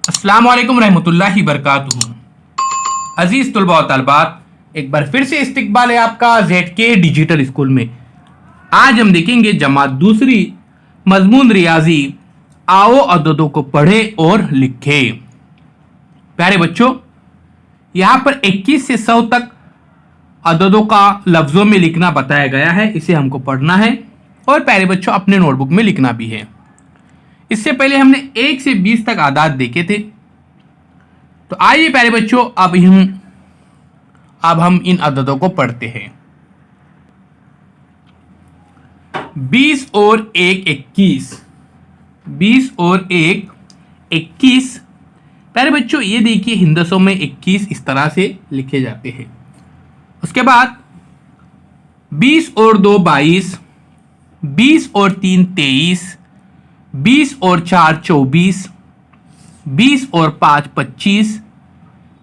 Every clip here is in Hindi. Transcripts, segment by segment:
अस्सलाम वालेकुम रहमतुल्लाहि बरकातुहू। अजीज तुलबा व तलबात, एक बार फिर से इस्तकबाल है आपका ZK डिजिटल स्कूल में। आज हम देखेंगे जमात दूसरी मजमून रियाजी, आओ अददों को पढ़े और लिखे। प्यारे बच्चों, यहाँ पर 21 से 100 तक अददों का लफ्जों में लिखना बताया गया है। इसे हमको पढ़ना है और प्यारे बच्चों अपने नोटबुक में लिखना भी है। इससे पहले हमने 1 से 20 तक आदाद देखे थे। तो आइए प्यारे बच्चों अब हम इन अददों को पढ़ते हैं। 20 और 1 21। 20 और 1 21। प्यारे बच्चों ये देखिए हिंदसों में 21 इस तरह से लिखे जाते हैं। उसके बाद 20 और 2 22। 20 और 3 23। 20 और 4 24। 20 और 5 25।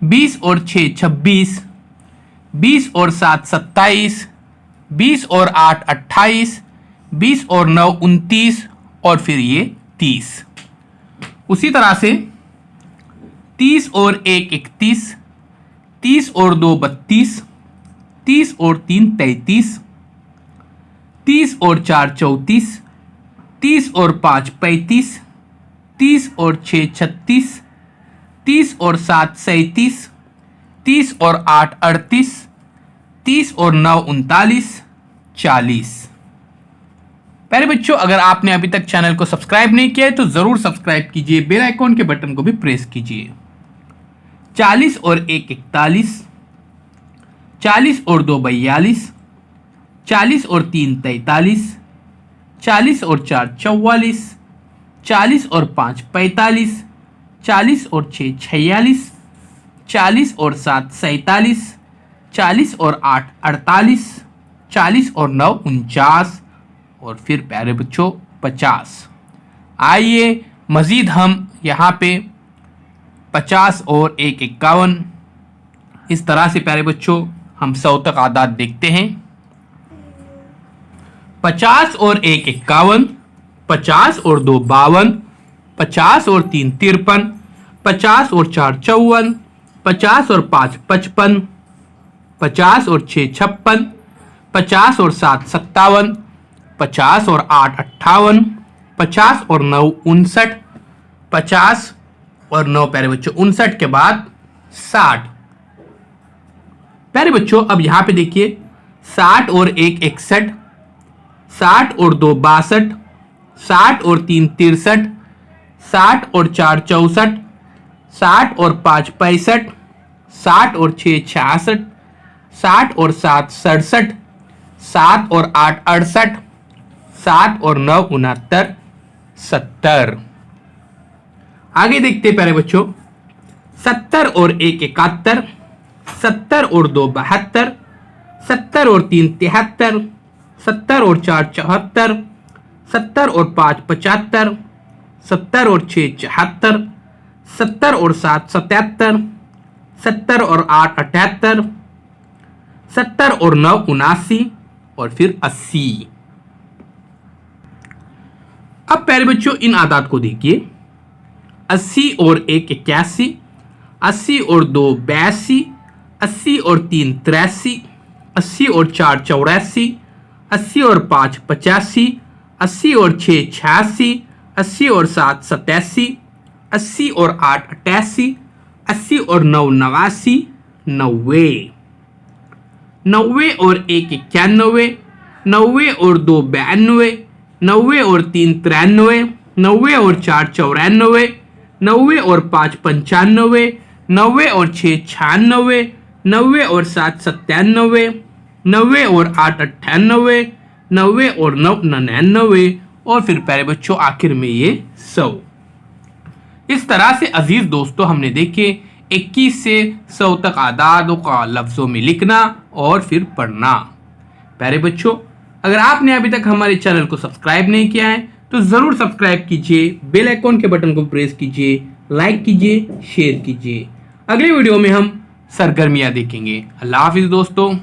20 और 6 26। 20 और 7 27। 20 और 8 28। 20 और 9 29 और फिर ये 30। उसी तरह से 30 और 1 31। 30 और 2 32। 30 और 3 33। 30 और 4 34। 30 और 5 35। 30 और 6 36। 30 और 7 37। 30 और 8 38। 30 और 9 39 40। प्यारे बच्चों, अगर आपने अभी तक चैनल को सब्सक्राइब नहीं किया है तो जरूर सब्सक्राइब कीजिए, बेल आइकॉन के बटन को भी प्रेस कीजिए। 40 और 1 41। 40 और 2 42। 40 और 3 43। 40 और 4 44। 40 और 5 45। 40 और 6 46। 40 और 7 47। 40 और 8 48। 40 और 9 49 और फिर प्यारे बच्चों 50। आइए मजीद हम यहाँ पे 50 और 1 51 इस तरह से प्यारे बच्चों हम 100 तक आदाद देखते हैं। 50 और 1 51। 50 और 2 52। 50 और 3 53। 50 और 4 54। 50 और 5 55। 50 और 6 56। 50 और 7 57। 50 और 8 58। 50 और 9 59। 50 और 9 प्यारे बच्चों 59 के बाद 60। प्यारे बच्चों अब यहां पे देखिए 60 और 1 61। 60 और 2 62। 60 और 3 63। 60 और 4 64। 60 और 5 65। 60 और 6 66। 60 और 7 67। 7 और 8 68। 7 और 9 69 70। आगे देखते हैं प्यारे बच्चों 70 और 1 71। 70 और 2 72। 70 और 3 73। 70 और 4 74। 70 और 5 75। 70 और 6 74। 70 और 7 77। 70 और 8 78। 70 और 9 79 और फिर 80। अब प्यारे बच्चों इन आदाद को देखिए 80 और 1 81। 80 और 2 82। 80 और 3 83। 80 और 4 84। 80 और 5 85। 80 और 6 86। 80 और 7 87। 80 और 8 88। 80 और 9 89 90। 90 और 1 91। 90 और 2 92। 90 और 3 93। 90 और 4 94। 90 और 5 95। 90 और 6 96। 90 और 7 97। 90 और 8 98। 90 और 9 99 और फिर प्यारे बच्चों आखिर में ये 100। इस तरह से अजीज दोस्तों हमने देखे 21 से 100 तक आदादों का लफ्जों में लिखना और फिर पढ़ना। प्यारे बच्चों अगर आपने अभी तक हमारे चैनल को सब्सक्राइब नहीं किया है तो जरूर सब्सक्राइब कीजिए, बेल आइकॉन के बटन को प्रेस कीजिए, लाइक कीजिए, शेयर कीजिए। अगले वीडियो में हम सरगर्मियां देखेंगे। अल्लाह हाफिज दोस्तों।